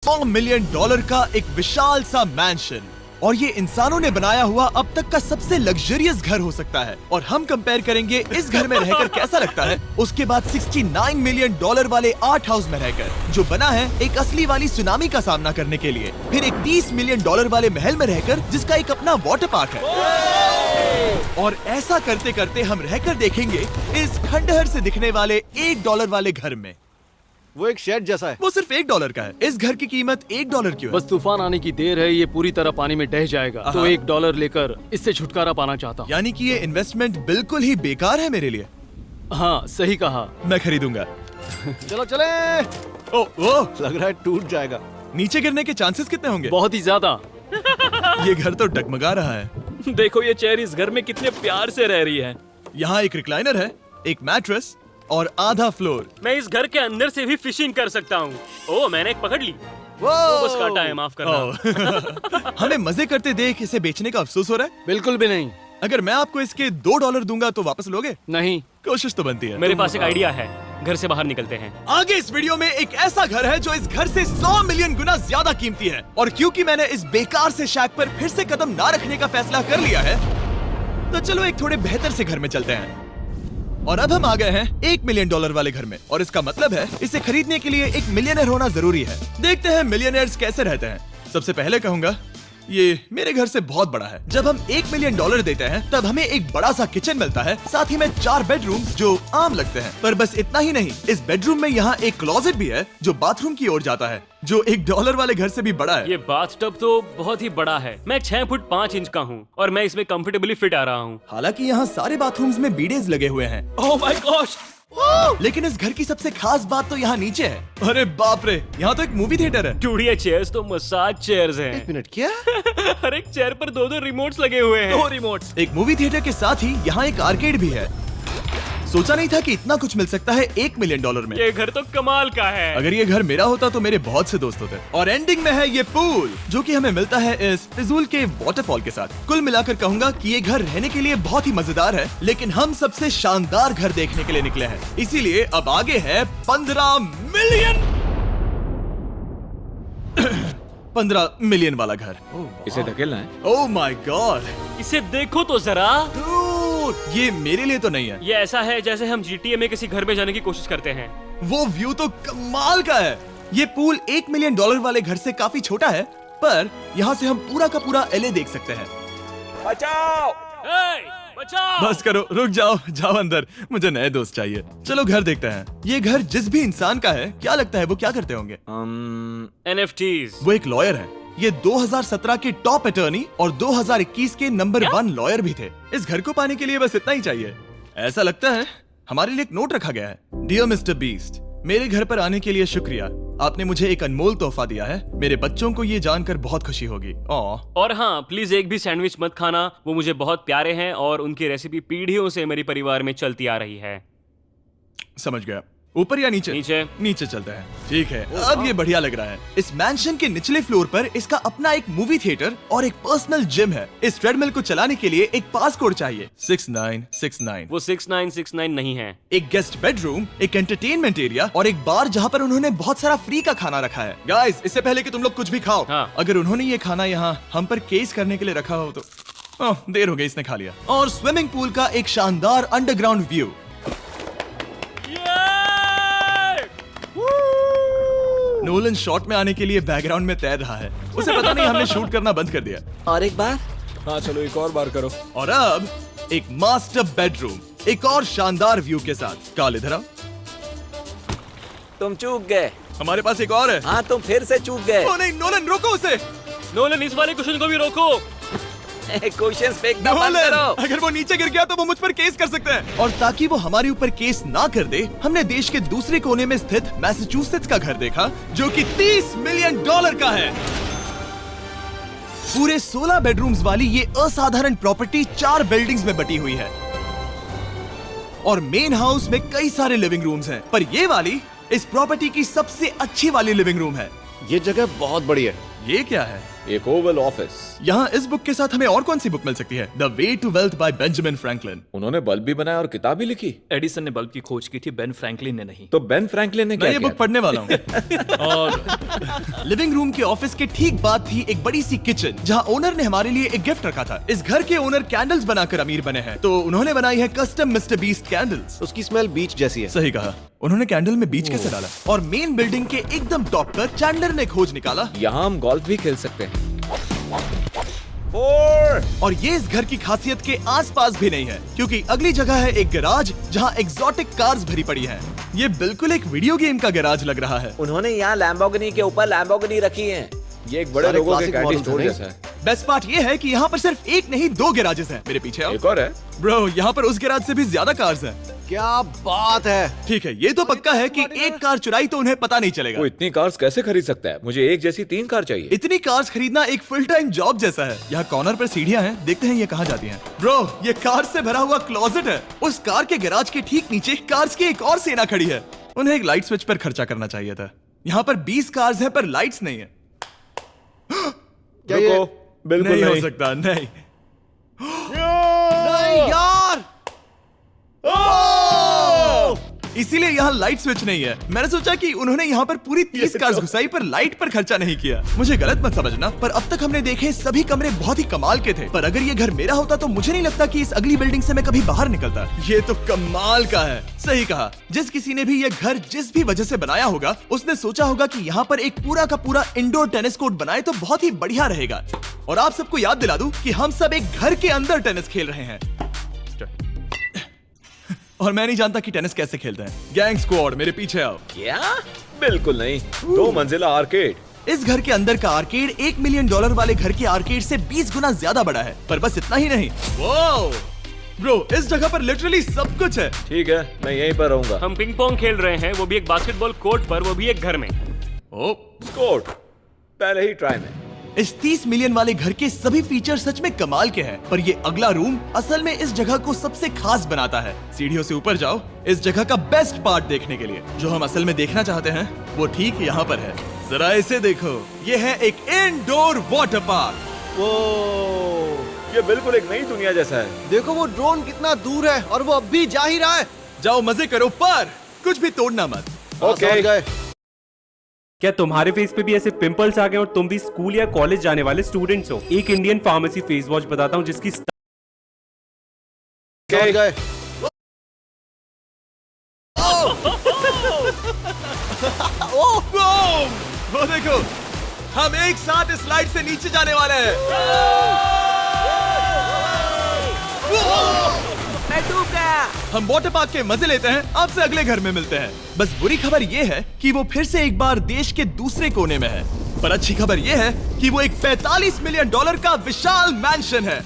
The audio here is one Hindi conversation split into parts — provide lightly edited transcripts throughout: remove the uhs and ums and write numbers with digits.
$4 मिलियन का एक विशाल सा मैंशन, और ये इंसानों ने बनाया हुआ अब तक का सबसे लग्जरियस घर हो सकता है। और हम कंपेयर करेंगे इस घर में रहकर कैसा लगता है उसके बाद $69 मिलियन वाले आर्ट हाउस में रहकर, जो बना है एक असली वाली सुनामी का सामना करने के लिए। फिर एक $30 मिलियन वाले महल में रहकर जिसका एक अपना वाटर पार्क है। और ऐसा करते करते हम रहकर देखेंगे इस खंडहर से दिखने वाले $1 वाले घर में। वो एक शेड जैसा है। वो सिर्फ $1 का है। इस घर की कीमत $1 क्यों है? बस तूफान आने की देर है, ये पूरी तरह पानी में ढह जाएगा, तो $1 लेकर इससे छुटकारा पाना चाहता हूँ। यानी कि ये इन्वेस्टमेंट बिल्कुल ही बेकार है मेरे लिए। हाँ, सही कहा। मैं खरीदूंगा। चलो चले। ओ, लग रहा है टूट जाएगा। नीचे गिरने के चांसेस कितने होंगे? बहुत ही ज्यादा। ये घर तो डगमगा रहा है। देखो ये चेयर इस घर में कितने प्यार से रह रही है। यहाँ एक रिक्लाइनर है, एक मैट्रेस और आधा फ्लोर। मैं इस घर के अंदर से भी फिशिंग कर सकता हूँ। ओह, मैंने एक पकड़ ली। वो बस काटा है, माफ करना। हमें मजे करते देख इसे बेचने का अफसोस हो रहा है? बिल्कुल भी नहीं। अगर मैं आपको इसके $2 दूंगा तो वापस लोगे? नहीं। कोशिश तो बनती है। मेरे पास एक आइडिया है, घर से बाहर निकलते हैं। आगे इस वीडियो में एक ऐसा घर है जो इस घर से 100 मिलियन गुना ज्यादा कीमती है, और क्योंकि मैंने इस बेकार से शैक पर फिर से कदम ना रखने का फैसला कर लिया है, तो चलो एक थोड़े बेहतर से घर में चलते हैं। और अब हम आ गए हैं $1 मिलियन वाले घर में, और इसका मतलब है इसे खरीदने के लिए एक मिलियनेयर होना जरूरी है। देखते हैं मिलियनेयर्स कैसे रहते हैं। सबसे पहले कहूंगा ये मेरे घर से बहुत बड़ा है। जब हम $1 मिलियन देते हैं तब हमें एक बड़ा सा किचन मिलता है, साथ ही में 4 बेडरूम जो आम लगते हैं। पर बस इतना ही नहीं, इस बेडरूम में यहाँ एक क्लोजेट भी है जो बाथरूम की ओर जाता है, जो $1 वाले घर से भी बड़ा है। ये बाथटब तो बहुत ही बड़ा है। मैं 6 फुट 5 इंच का हूँ और मैं इसमें कंफर्टेबली फिट आ रहा हूँ। हालांकि यहाँ सारे बाथरूम्स में बीडेज लगे हुए हैं। Oh my gosh! लेकिन इस घर की सबसे खास बात तो यहाँ नीचे है। अरे बाप रे, यहाँ तो एक मूवी थिएटर है। चूड़िया चेयर्स तो मसाज चेयर्स हैं। 1 मिनट, क्या? हर एक चेयर पर 2-2 रिमोट्स लगे हुए हैं। 2 रिमोट्स। एक मूवी थिएटर के साथ ही यहाँ एक आर्केड भी है। सोचा नहीं था कि इतना कुछ मिल सकता है $1 मिलियन में। ये घर तो कमाल का है। अगर ये घर मेरा होता तो मेरे बहुत से दोस्त होते। और एंडिंग में है ये पूल, जो कि हमें मिलता है इस फिजूल के वाटरफॉल के साथ। कुल मिलाकर कहूंगा कि ये घर रहने के लिए बहुत ही मजेदार है, लेकिन हम सबसे शानदार घर देखने के लिए निकले हैं, इसीलिए अब आगे है 15 मिलियन वाला घर। इसे धकेलना है। ओह माय गॉड, इसे देखो तो जरा। ये मेरे लिए तो नहीं है। ये ऐसा है जैसे हम GTA में किसी घर में जाने की कोशिश करते हैं। वो व्यू तो कमाल का है। ये पूल $1 मिलियन वाले घर से काफी छोटा है, पर यहाँ से हम पूरा का पूरा LA देख सकते हैं। बचाओ! बचाओ! बस करो, रुक जाओ, जाओ अंदर, मुझे नए दोस्त चाहिए। चलो घर देखते हैं। ये घर जिस भी इंसान का है, क्या लगता है वो क्या करते होंगे? NFTs। वो एक लॉयर है। ये 2017 के टॉप अटर्नी और 2021 के नंबर 1 लॉयर भी थे। इस घर को पाने के लिए बस इतना ही चाहिए। ऐसा लगता है हमारे लिए एक नोट रखा गया है। डियर मिस्टर बीस्ट, मेरे घर पर आने के लिए शुक्रिया। आपने मुझे एक अनमोल तोहफा दिया है। मेरे बच्चों को ये जानकर बहुत खुशी होगी। और हाँ, प्लीज एक भी सैंडविच मत खाना, वो मुझे बहुत प्यारे हैं और उनकी रेसिपी पीढ़ियों से मेरे परिवार में चलती आ रही है। समझ गया। ऊपर या नीचे? नीचे। नीचे चलते हैं। ठीक है, अब ये बढ़िया लग रहा है। इस मैंशन के निचले फ्लोर पर इसका अपना एक मूवी थिएटर और एक पर्सनल जिम है। इस ट्रेडमिल को चलाने के लिए एक पास कोड चाहिए, 6969। वो 6969 नहीं है। एक गेस्ट बेडरूम, एक एंटरटेनमेंट एरिया और एक बार जहाँ पर उन्होंने बहुत सारा फ्री का खाना रखा है। गाइस, इससे पहले कि तुम लोग कुछ भी खाओ, हाँ। अगर उन्होंने ये खाना यहाँ हम पर केस करने के लिए रखा हो तो देर हो गई, इसने खा लिया। और स्विमिंग पूल का एक शानदार अंडरग्राउंड व्यू। नोलन शॉट में आने के लिए बैकग्राउंड में तैर रहा है। उसे पता नहीं हमने शूट करना बंद कर दिया। और एक बार। हाँ चलो, एक और बार करो। और अब एक मास्टर बेडरूम, एक और शानदार व्यू के साथ। काल इधर आओ। तुम चूक गए। हमारे पास एक और है। हाँ, तुम फिर से चूक गए। ओ नहीं, नोलन रोको उसे। नोलन, इस वाले क्वेश्चन को भी रोको। क्वेश्चन फेंकना बंद नोलन, करो। अगर वो नीचे गिर गया तो वो मुझ पर केस कर सकते हैं। और ताकि वो हमारे ऊपर केस ना कर दे, हमने देश के दूसरे कोने में स्थित मैसाचुसेट्स का घर देखा, जो कि $30 मिलियन का है। पूरे 16 बेडरूम्स वाली ये असाधारण प्रॉपर्टी 4 बिल्डिंग्स में बटी हुई है और मेन हाउस में कई सारे लिविंग रूम्स हैं, पर ये वाली इस प्रॉपर्टी की सबसे अच्छी वाली लिविंग रूम है। ये जगह बहुत बड़ी है। ये क्या है? एक ओवल ऑफिस। यहाँ इस बुक के साथ हमें और कौन सी बुक मिल सकती है? The way to wealth by Benjamin Franklin. उन्होंने बल्ब भी बनाया और किताब भी लिखी। एडिसन ने बल्ब की खोज की थी, बेन फ्रैंकलिन ने नहीं। तो बेन फ्रैंकलिन ने मैं क्या ये किया? बुक पढ़ने वाला हूँ। और लिविंग रूम के ऑफिस के ठीक बाद थी एक बड़ी सी किचन जहाँ ओनर ने हमारे लिए एक गिफ्ट रखा था। इस घर के ओनर कैंडल्स बनाकर अमीर बने हैं, तो उन्होंने बनाई है कस्टम मिस्टर बीस्ट कैंडल्स। उसकी स्मेल बीच जैसी है। सही कहा। उन्होंने कैंडल में बीच कैसे डाला? और मेन बिल्डिंग के एकदम टॉप पर चैंडलर ने खोज निकाला। यहाँ हम गोल्फ भी खेल सकते हैं। 4 और ये इस घर की खासियत के आसपास भी नहीं है, क्योंकि अगली जगह है एक गैराज जहाँ एग्जॉटिक कार्स भरी पड़ी हैं। ये बिल्कुल एक वीडियो गेम का गैराज लग रहा है। उन्होंने यहाँ लैम्बोर्गिनी के ऊपर लैम्बोर्गिनी रखी है। ये एक बड़े सारे लोगों के classic कैंडी models स्टोर हैं। जैसा है। बेस्ट पार्ट ये है कि यहाँ पर सिर्फ एक नहीं 2 गैराजेस हैं। मेरे पीछे आओ। एक और है। ब्रो, यहाँ पर उस गैराज से भी ज्यादा कार्स हैं। क्या बात है। ठीक है, ये तो पक्का है कि एक कार चुराई तो उन्हें पता नहीं चलेगा। वो इतनी कार्स कैसे खरीद सकता है? मुझे एक जैसी 3 कार चाहिए। इतनी कार्स खरीदना एक फुल टाइम जॉब जैसा है। यहाँ कॉर्नर पर सीढ़ियाँ हैं, देखते हैं ये कहाँ जाती हैं। ब्रो, ये कार से भरा हुआ क्लोजेट है। उस कार के गैराज के ठीक नीचे कार्स की एक और सेना खड़ी है। उन्हें एक लाइट स्विच पर खर्चा करना चाहिए था। यहाँ पर 20 कार्स हैं पर लाइट्स नहीं है। क्या ये रुको, बिल्कुल नहीं हो नहीं। सकता, नहीं। नहीं यार। इसीलिए यहाँ लाइट स्विच नहीं है। मैंने सोचा कि उन्होंने यहाँ पर पूरी 30 कार्स घुसाई पर लाइट पर खर्चा नहीं किया। मुझे गलत मत समझना, पर अब तक हमने देखे सभी कमरे बहुत ही कमाल के थे। पर अगर ये घर मेरा होता तो मुझे नहीं लगता कि इस अगली बिल्डिंग से मैं कभी बाहर निकलता। ये तो कमाल का है। सही कहा। जिस किसी ने भी ये घर जिस भी वजह से बनाया होगा, उसने सोचा होगा कि यहाँ पर एक पूरा का पूरा इंडोर टेनिस कोर्ट बनाए तो बहुत ही बढ़िया रहेगा। और आप सबको याद दिला दूं कि हम सब एक घर के अंदर टेनिस खेल रहे हैं। और मैं नहीं जानता कि टेनिस कैसे खेलते हैं। गैंग स्क्वाड, मेरे पीछे आओ। क्या? बिल्कुल नहीं। 2 मंजिला आर्केड। इस घर के अंदर का आर्केड $1 मिलियन वाले घर के आर्केड से 20 गुना ज्यादा बड़ा है। पर बस इतना ही नहीं। वाओ! ब्रो, इस जगह पर लिटरली सब कुछ है। ठीक है, मैं यहीं पर रहूंगा। हम पिंग पोंग खेल रहे हैं, वो भी एक बास्केटबॉल कोर्ट पर, वो भी एक घर में। ओ, स्कोर पहले ही ट्राई में। इस 30 मिलियन वाले घर के सभी फीचर सच में कमाल के हैं, पर ये अगला रूम असल में इस जगह को सबसे खास बनाता है। सीढ़ियों से ऊपर जाओ इस जगह का बेस्ट पार्ट देखने के लिए। जो हम असल में देखना चाहते हैं वो ठीक यहाँ पर है। जरा इसे देखो, ये है एक इंडोर वाटर पार्क। वो ये बिल्कुल एक नई दुनिया जैसा है। देखो वो ड्रोन कितना दूर है और वो अब भी जा ही रहा है। जाओ मजे करो, पर कुछ भी तोड़ना मत। ओके। समझ गए। क्या तुम्हारे फेस पे भी ऐसे पिंपल्स आ गए और तुम भी स्कूल या कॉलेज जाने वाले स्टूडेंट्स हो? एक इंडियन फार्मेसी फेस वॉश बताता हूँ जिसकी समझ गए। वो देखो, हम एक साथ इस स्लाइड से नीचे जाने वाले हैं। मैं डूब गया। हम वाटर पार्क के मजे लेते हैं। आपसे अगले घर में मिलते हैं। बस बुरी खबर ये है कि वो फिर से एक बार देश के दूसरे कोने में है। पर अच्छी खबर ये है कि वो एक $45 मिलियन का विशाल मैंशन है।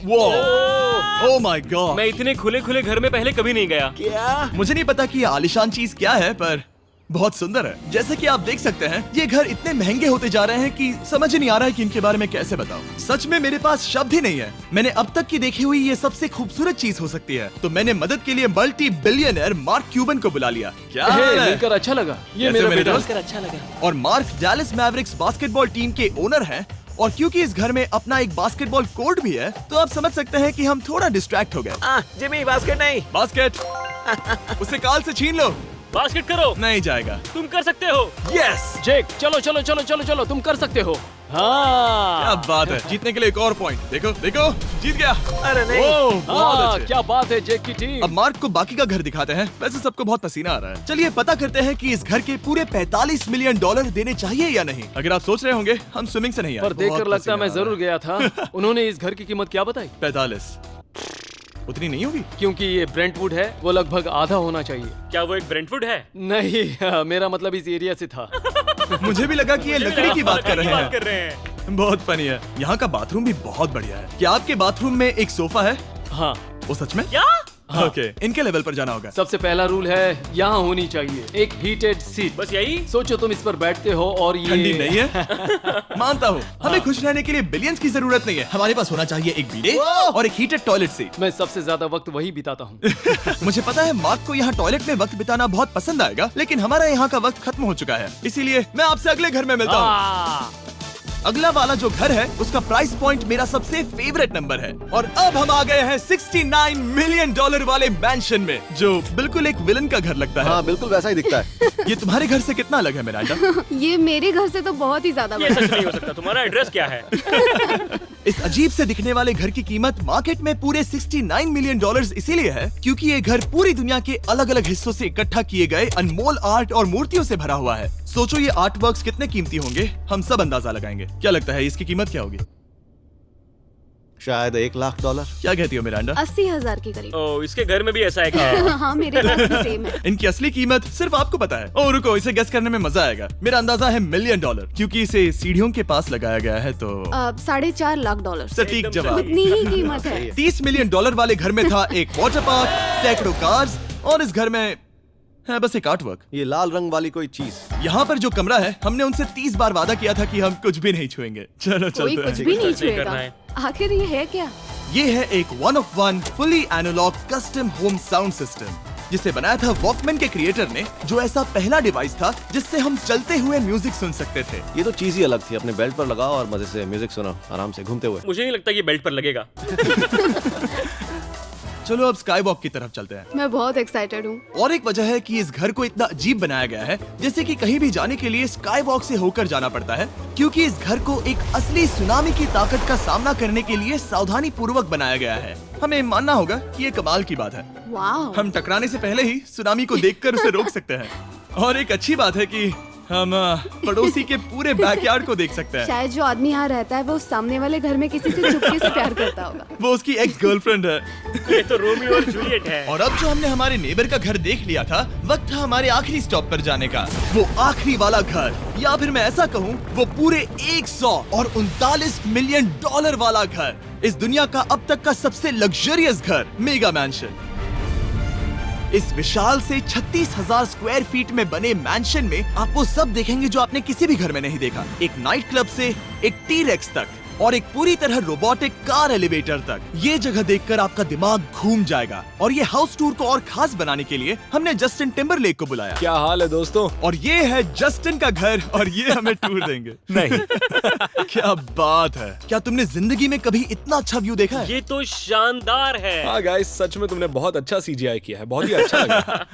Oh my God! मैं इतने खुले खुले घर में पहले कभी नहीं गया। क्या? मुझे नहीं पता कि ये आलीशान चीज क्या है, पर बहुत सुंदर है। जैसे कि आप देख सकते हैं, ये घर इतने महंगे होते जा रहे हैं कि समझ ही नहीं आ रहा है कि इनके बारे में कैसे बताऊं। सच में मेरे पास शब्द ही नहीं है। मैंने अब तक की देखी हुई ये सबसे खूबसूरत चीज हो सकती है। तो मैंने मदद के लिए मल्टी बिलियनर मार्क क्यूबन को बुला लिया। क्या हे, हाल है? मिलकर अच्छा लगा। ये कैसे मेरा मेरे बेटा। दोस्त? अच्छा लगा। और mark Dallas Mavericks basketball team के ओनर हैं। और क्योंकि इस घर में अपना एक बास्केटबॉल कोर्ट भी है, तो आप समझ सकते हैं कि हम थोड़ा डिस्ट्रैक्ट हो गए। जिमी बास्केट नहीं। बास्केट उसे काल से छीन लो। बास्केट करो, नहीं जाएगा। तुम कर सकते हो। यस! जेक, चलो चलो चलो चलो चलो, तुम कर सकते हो। हाँ, क्या बात है। जीतने के लिए एक और पॉइंट। देखो देखो, जीत गया। अरे नहीं। ओह, बहुत हाँ, अच्छे। क्या बात है जेक की टीम। अब मार्क को बाकी का घर दिखाते हैं। वैसे सबको बहुत पसीना आ रहा है। चलिए पता करते हैं कि इस घर के पूरे $45 मिलियन देने चाहिए या नहीं। अगर आप सोच रहे होंगे हम स्विमिंग से नहीं आए, पर देखकर बहुत लगता है मैं पसीना आ जरूर गया था। उन्होंने इस घर की कीमत क्या बताई? रहा है। 45 उतनी नहीं होगी। क्योंकि ये ब्रेंटवुड है, वो लगभग आधा होना चाहिए। क्या वो एक ब्रेंटफुड है? नहीं, मेरा मतलब इस एरिया से था। मुझे भी लगा कि ये लकड़ी की बात कर रहे बात कर हैं। रहे हैं। बहुत फनी है। यहाँ का बाथरूम भी बहुत बढ़िया है। क्या आपके बाथरूम में एक सोफा है? हाँ, वो सच में? क्या? ओके, इनके लेवल पर जाना होगा। सबसे पहला रूल है यहाँ होनी चाहिए एक हीटेड सीट। बस यही? सोचो तुम इस पर बैठते हो और ये ठंडी नहीं है। मानता हूँ, हमें खुश रहने के लिए बिलियंस की जरूरत नहीं है। हमारे पास होना चाहिए एक बीडे और एक हीटेड टॉयलेट सीट। मैं सबसे ज्यादा वक्त वही बिताता हूँ। मुझे पता है मार्क को यहाँ टॉयलेट में वक्त बिताना बहुत पसंद आएगा, लेकिन हमारा यहाँ का वक्त खत्म हो चुका है। इसीलिए मैं आपसे अगले घर में मिलता हूँ। अगला वाला जो घर है उसका प्राइस पॉइंट मेरा सबसे फेवरेट नंबर है। और अब हम आ गए हैं $69 मिलियन वाले मैंशन में, जो बिल्कुल एक विलन का घर लगता है। हाँ बिल्कुल वैसा ही दिखता है। ये तुम्हारे घर से कितना अलग है मिरांडा? ये मेरे घर से तो बहुत ही ज्यादा ये बड़ा सच नहीं हो सकता। तुम्हारा एड्रेस क्या है? इस अजीब से दिखने वाले घर की कीमत मार्केट में पूरे $69 मिलियन इसीलिए है क्योंकि ये घर पूरी दुनिया के अलग अलग हिस्सों से इकट्ठा किए गए अनमोल आर्ट और मूर्तियों से भरा हुआ है। सोचो ये आर्ट वर्क्स कितने कीमती होंगे, हम सब अंदाजा लगाएंगे। क्या लगता है इसकी कीमत क्या होगी? शायद $1 लाख। क्या कहती हो मिरांडा? 80,000 के करीब। ओ, इसके घर में भी ऐसा है क्या? हाँ मेरे पास भी सेम है। इनकी असली कीमत सिर्फ आपको पता है। ओ रुको, इसे गेस करने में मजा आएगा। मेरा अंदाजा है $1 मिलियन क्योंकि इसे सीढ़ियों के पास लगाया गया है। तो $4.5 लाख। सटीक जवाब। उतनी ही कीमत है। $30 मिलियन वाले घर में था एक वाटर पार्क, सैकड़ों कार्स और इस घर में है बस एक आर्टवर्क। ये लाल रंग वाली कोई चीज। यहाँ पर जो कमरा है, हमने उनसे 30 बार वादा किया था कि हम कुछ भी नहीं छुएंगे। चलो कोई चलते कुछ हैं। भी नहीं नहीं करना छुएगा। है। आखिर ये है क्या? ये है एक 1 of 1 fully analog custom home sound system जिसे बनाया था वॉकमैन के क्रिएटर ने, जो ऐसा पहला डिवाइस था जिससे हम चलते हुए म्यूजिक सुन सकते थे। ये तो चीज ही अलग थी। अपने बेल्ट पर लगाओ और मजे से म्यूजिक सुनो आराम से घूमते हुए। मुझे नहीं लगता कि बेल्ट पर लगेगा। चलो अब स्काई वॉक की तरफ चलते हैं। मैं बहुत एक्साइटेड हूँ। और एक वजह है कि इस घर को इतना अजीब बनाया गया है जैसे कि कहीं भी जाने के लिए स्काई वॉक से होकर जाना पड़ता है, क्योंकि इस घर को एक असली सुनामी की ताकत का सामना करने के लिए सावधानी पूर्वक बनाया गया है। हमें मानना होगा कि ये कमाल की बात है। वाह। हम टकराने से पहले ही सुनामी को देखकर उसे रोक सकते हैं। और एक अच्छी बात है कि हम पड़ोसी के पूरे बैकयार्ड को देख सकते हैं। शायद जो आदमी यहाँ रहता है वो उस सामने वाले घर में किसी से चुपके से प्यार करता होगा। वो उसकी एक्स गर्लफ्रेंड है। ये तो रोमियो और जूलियट है। और अब जो हमने हमारे नेबर का घर देख लिया था, वक्त था हमारे आखिरी स्टॉप पर जाने का। वो आखिरी वाला घर, या फिर मैं ऐसा कहूँ वो पूरे 139 मिलियन वाला घर, इस दुनिया का अब तक का सबसे लग्जरियस घर, मेगा मैंशन। इस विशाल से 36,000 स्क्वायर फीट में बने मैंशन में आप वो सब देखेंगे जो आपने किसी भी घर में नहीं देखा। एक नाइट क्लब से एक टी-रेक्स तक और एक पूरी तरह रोबोटिक कार एलिवेटर तक। ये जगह देखकर आपका दिमाग घूम जाएगा। और ये हाउस टूर को और खास बनाने के लिए हमने जस्टिन टिम्बरलेक को बुलाया। क्या हाल है दोस्तों? और ये है जस्टिन का घर और ये हमें टूर देंगे। नहीं। क्या बात है, क्या तुमने जिंदगी में कभी इतना अच्छा व्यू देखा है? ये तो शानदार है। हाँ गाइस, सच में तुमने बहुत अच्छा CGI किया है, बहुत ही अच्छा लगा।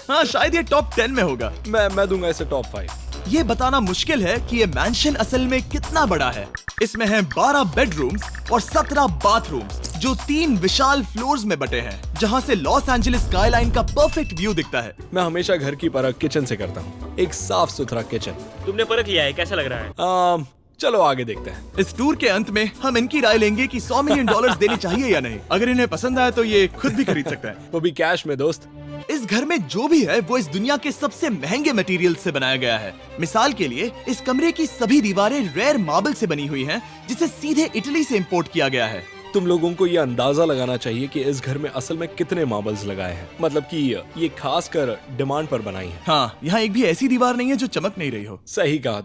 हाँ शायद ये टॉप 10 में होगा। मैं दूंगा इसे टॉप 5। ये बताना मुश्किल है कि ये मैंशन असल में कितना बड़ा है। इसमें हैं 12 बेडरूम्स और 17 बाथरूम्स जो 3 विशाल फ्लोर्स में बटे हैं, जहां से लॉस एंजलिस स्काईलाइन का परफेक्ट व्यू दिखता है। मैं हमेशा घर की परख किचन से करता हूँ। एक साफ सुथरा किचन। तुमने परख लिया है, कैसा लग रहा है? चलो आगे देखते हैं। इस टूर के अंत में हम इनकी राय लेंगे कि $100 मिलियन देने चाहिए या नहीं। अगर इन्हें पसंद आया तो ये खुद भी खरीद सकते हैं। वो भी कैश में दोस्त। इस घर में जो भी है वो इस दुनिया के सबसे महंगे मटेरियल से बनाया गया है। मिसाल के लिए इस कमरे की सभी दीवारें रेयर मार्बल से बनी हुई हैं, जिसे सीधे इटली से इंपोर्ट किया गया है। तुम लोगों को ये अंदाजा लगाना चाहिए कि इस घर में असल में कितने मार्बल्स लगाए हैं। मतलब कि ये खास कर डिमांड पर बनाई है। हाँ, यहाँ एक भी ऐसी दीवार नहीं है जो चमक नहीं रही हो। सही कहा।